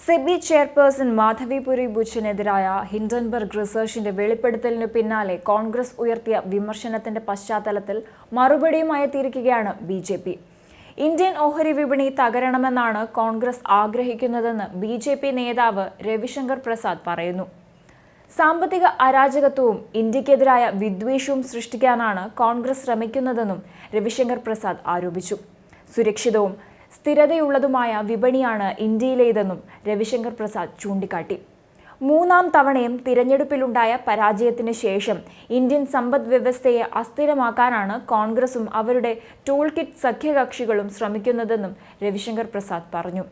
SEBI chairperson മാധവിപുരി ബുച്ചിനെതിരായ Hindenburg റിസർച്ചിന്റെ വെളിപ്പെടുത്തലിന് പിന്നാലെ കോൺഗ്രസ് ഉയർത്തിയ വിമർശനത്തിന്റെ പശ്ചാത്തലത്തിൽ മറുപടിയുമായി എത്തിയിരിക്കുകയാണ് ബി.ജെ.പി. ഇന്ത്യൻ ഓഹരി വിപണി തകരണമെന്നാണ് കോൺഗ്രസ് ആഗ്രഹിക്കുന്നതെന്ന് ബി.ജെ.പി. നേതാവ് രവിശങ്കർ പ്രസാദ് പറയുന്നു. സാമ്പത്തിക അരാജകത്വവും ഇന്ത്യക്കെതിരായ വിദ്വേഷവും സൃഷ്ടിക്കാനാണ് കോൺഗ്രസ് ശ്രമിക്കുന്നതെന്നും രവിശങ്കർ പ്രസാദ് ആരോപിച്ചു. സുരക്ഷിതവും സ്ഥിരതയുള്ളതുമായ വിപണിയാണ് ഇന്ത്യയിലേതെന്നും രവിശങ്കർ പ്രസാദ് ചൂണ്ടിക്കാട്ടി. മൂന്നാം തവണയും തിരഞ്ഞെടുപ്പിലുണ്ടായ പരാജയത്തിന് ശേഷം ഇന്ത്യൻ സമ്പദ് വ്യവസ്ഥയെ അസ്ഥിരമാക്കാനാണ് കോൺഗ്രസും അവരുടെ ടൂൾ കിറ്റ് സഖ്യകക്ഷികളും ശ്രമിക്കുന്നതെന്നും രവിശങ്കർ പ്രസാദ് പറഞ്ഞു.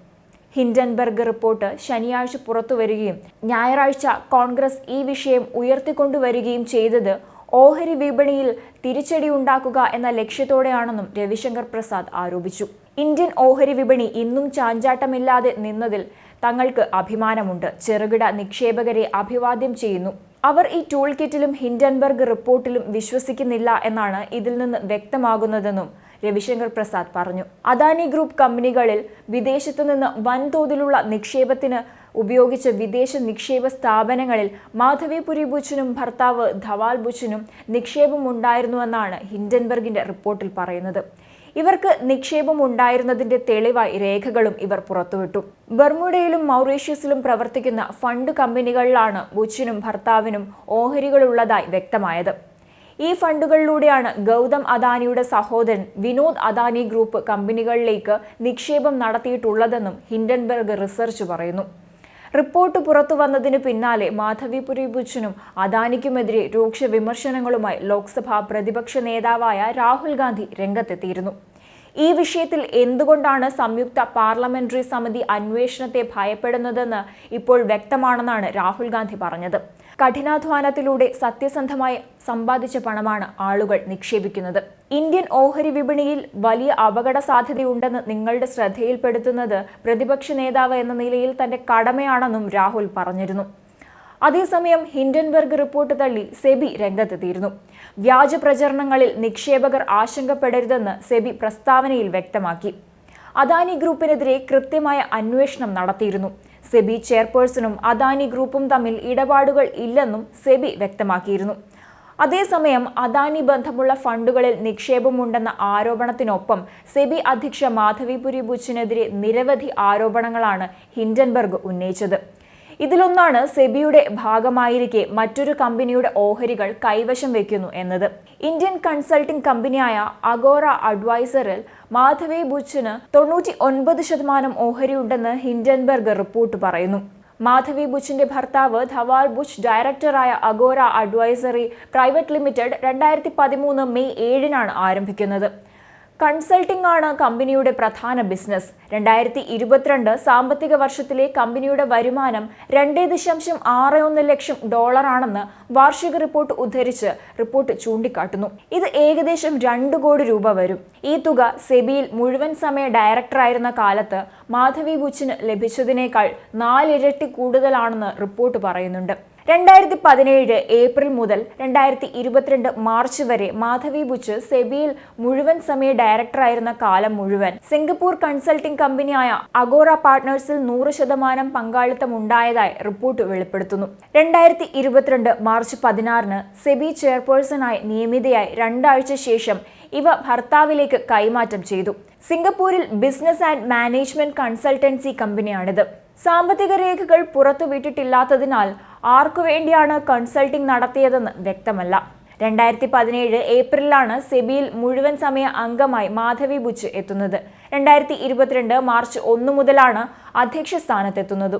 ഹിൻഡൻബർഗ് റിപ്പോർട്ട് ശനിയാഴ്ച പുറത്തുവരികയും ഞായറാഴ്ച കോൺഗ്രസ് ഈ വിഷയം ഉയർത്തിക്കൊണ്ടുവരികയും ചെയ്തത് ഓഹരി വിപണിയിൽ തിരിച്ചടിയുണ്ടാക്കുക എന്ന ലക്ഷ്യത്തോടെയാണെന്നും രവിശങ്കർ പ്രസാദ് ആരോപിച്ചു. ഇന്ത്യൻ ഓഹരി വിപണി ഇന്നും ചാഞ്ചാട്ടമില്ലാതെ നിന്നതിൽ തങ്ങൾക്ക് അഭിമാനമുണ്ട്. ചെറുകിട നിക്ഷേപകരെ അഭിവാദ്യം ചെയ്യുന്നു. അവർ ഈ ടൂൾ കിറ്റിലും ഹിൻഡൻബർഗ് റിപ്പോർട്ടിലും വിശ്വസിക്കുന്നില്ല എന്നാണ് ഇതിൽ നിന്ന് വ്യക്തമാകുന്നതെന്നും രവിശങ്കർ പ്രസാദ് പറഞ്ഞു. അദാനി ഗ്രൂപ്പ് കമ്പനികളിൽ വിദേശത്തു നിന്ന് വൻതോതിലുള്ള നിക്ഷേപത്തിന് ഉപയോഗിച്ച വിദേശ നിക്ഷേപ സ്ഥാപനങ്ങളിൽ മാധവിപുരി ബുച്ചിനും ഭർത്താവ് ധവാൽ ബുച്ചിനും നിക്ഷേപമുണ്ടായിരുന്നുവെന്നാണ് ഹിൻഡൻബർഗിന്റെ റിപ്പോർട്ടിൽ പറയുന്നത്. ഇവർക്ക് നിക്ഷേപം ഉണ്ടായിരുന്നതിന്റെ തെളിവായി രേഖകളും ഇവർ പുറത്തുവിട്ടു. ബർമുഡയിലും മൗറീഷ്യസിലും പ്രവർത്തിക്കുന്ന ഫണ്ട് കമ്പനികളിലാണ് ബുച്ചിനും ഭർത്താവിനും ഓഹരികളുള്ളതായി വ്യക്തമായത്. ഈ ഫണ്ടുകളിലൂടെയാണ് ഗൗതം അദാനിയുടെ സഹോദരൻ വിനോദ് അദാനി ഗ്രൂപ്പ് കമ്പനികളിലേക്ക് നിക്ഷേപം നടത്തിയിട്ടുള്ളതെന്നും ഹിൻഡൻബർഗ് റിസർച്ച് പറയുന്നു. റിപ്പോർട്ട് പുറത്തു വന്നതിന് പിന്നാലെ മാധവിപുരി ബുച്ചിനും അദാനിക്കുമെതിരെ രൂക്ഷ വിമർശനങ്ങളുമായി ലോക്സഭാ പ്രതിപക്ഷ നേതാവായ രാഹുൽ ഗാന്ധി രംഗത്തെത്തിയിരുന്നു. ഈ വിഷയത്തിൽ എന്തുകൊണ്ടാണ് സംയുക്ത പാർലമെന്ററി സമിതി അന്വേഷണത്തെ ഭയപ്പെടുന്നതെന്ന് ഇപ്പോൾ വ്യക്തമാണെന്നാണ് രാഹുൽ ഗാന്ധി പറഞ്ഞത്. കഠിനാധ്വാനത്തിലൂടെ സത്യസന്ധമായി സമ്പാദിച്ച പണമാണ് ആളുകൾ നിക്ഷേപിക്കുന്നത്. ഇന്ത്യൻ ഓഹരി വിപണിയിൽ വലിയ അപകട സാധ്യതയുണ്ടെന്ന് നിങ്ങളുടെ ശ്രദ്ധയിൽപ്പെടുത്തുന്നത് പ്രതിപക്ഷ നേതാവ് എന്ന നിലയിൽ തന്റെ കടമയാണെന്നും രാഹുൽ പറഞ്ഞിരുന്നു. അതേസമയം ഹിൻഡൻബർഗ് റിപ്പോർട്ട് തള്ളി സെബി രംഗത്തെത്തിയിരുന്നു. വ്യാജ പ്രചരണങ്ങളിൽ നിക്ഷേപകർ ആശങ്കപ്പെടരുതെന്ന് സെബി പ്രസ്താവനയിൽ വ്യക്തമാക്കി. അദാനി ഗ്രൂപ്പിനെതിരെ കൃത്യമായ അന്വേഷണം നടത്തിയിരുന്നു. സെബി ചെയർപേഴ്സണും അദാനി ഗ്രൂപ്പും തമ്മിൽ ഇടപാടുകൾ ഇല്ലെന്നും സെബി വ്യക്തമാക്കിയിരുന്നു. അതേസമയം അദാനി ബന്ധമുള്ള ഫണ്ടുകളിൽ നിക്ഷേപമുണ്ടെന്ന ആരോപണത്തിനൊപ്പം സെബി അധ്യക്ഷ മാധവിപുരി ബുച്ചിനെതിരെ നിരവധി ആരോപണങ്ങളാണ് ഹിൻഡൻബർഗ് ഉന്നയിച്ചത്. ഇതിലൊന്നാണ് സെബിയുടെ ഭാഗമായിരിക്കെ മറ്റൊരു കമ്പനിയുടെ ഓഹരികൾ കൈവശം വയ്ക്കുന്നു എന്നത്. ഇന്ത്യൻ കൺസൾട്ടിംഗ് കമ്പനിയായ അഗോറ അഡ്വൈസറിൽ മാധവി ബുച്ചിന് 99% ഓഹരിയുണ്ടെന്ന് ഹിൻഡൻബർഗ് റിപ്പോർട്ട് പറയുന്നു. മാധവി ബുച്ചിന്റെ ഭർത്താവ് ധവാൽ ബുച്ച് ഡയറക്ടറായ agora advisory private limited 2013 May 7 ആരംഭിക്കുന്നത്. കൺസൾട്ടിംഗ് ആണ് കമ്പനിയുടെ പ്രധാന ബിസിനസ്. 2022 സാമ്പത്തിക വർഷത്തിലെ കമ്പനിയുടെ വരുമാനം $2.61 ലക്ഷം ആണെന്ന് വാർഷിക റിപ്പോർട്ട് ഉദ്ധരിച്ച് റിപ്പോർട്ട് ചൂണ്ടിക്കാട്ടുന്നു. ഇത് ഏകദേശം 2 കോടി രൂപ വരും. ഈ തുക സെബിയിൽ മുഴുവൻ സമയ ഡയറക്ടറായിരുന്ന കാലത്ത് മാധവി ബുച്ചിന് ലഭിച്ചതിനേക്കാൾ 4 ഇരട്ടി കൂടുതലാണെന്ന് റിപ്പോർട്ട് പറയുന്നുണ്ട്. 2017 ഏപ്രിൽ മുതൽ 2022 മാർച്ച് വരെ മാധവി ബുച്ച് സെബിയിൽ മുഴുവൻ സമയ ഡയറക്ടറായിരുന്ന കാലം മുഴുവൻ സിംഗപ്പൂർ കൺസൾട്ടിംഗ് കമ്പനിയായ അഗോറ പാർട്ട്നേഴ്സിൽ 100% പങ്കാളിത്തം ഉണ്ടായതായി റിപ്പോർട്ട് വെളിപ്പെടുത്തുന്നു. 2022 മാർച്ച് 16 സെബി ചെയർപേഴ്സണായി നിയമിതയായി 2 ആഴ്ച ശേഷം ഇവ ഭർത്താവിലേക്ക് കൈമാറ്റം ചെയ്തു. സിംഗപ്പൂരിൽ ബിസിനസ് ആൻഡ് മാനേജ്മെന്റ് കൺസൾട്ടൻസി കമ്പനിയാണിത്. സാമ്പത്തിക രേഖകൾ പുറത്തുവിട്ടിട്ടില്ലാത്തതിനാൽ ആർക്കുവേണ്ടിയാണ് കൺസൾട്ടിംഗ് നടത്തിയതെന്ന് വ്യക്തമല്ല. 2017 ഏപ്രിലാണ് സെബിയിൽ മുഴുവൻ സമയ അംഗമായി മാധവി ബുച്ച് എത്തുന്നത്. 2022 മാർച്ച് 1 മുതലാണ് അധ്യക്ഷ സ്ഥാനത്തെത്തുന്നത്.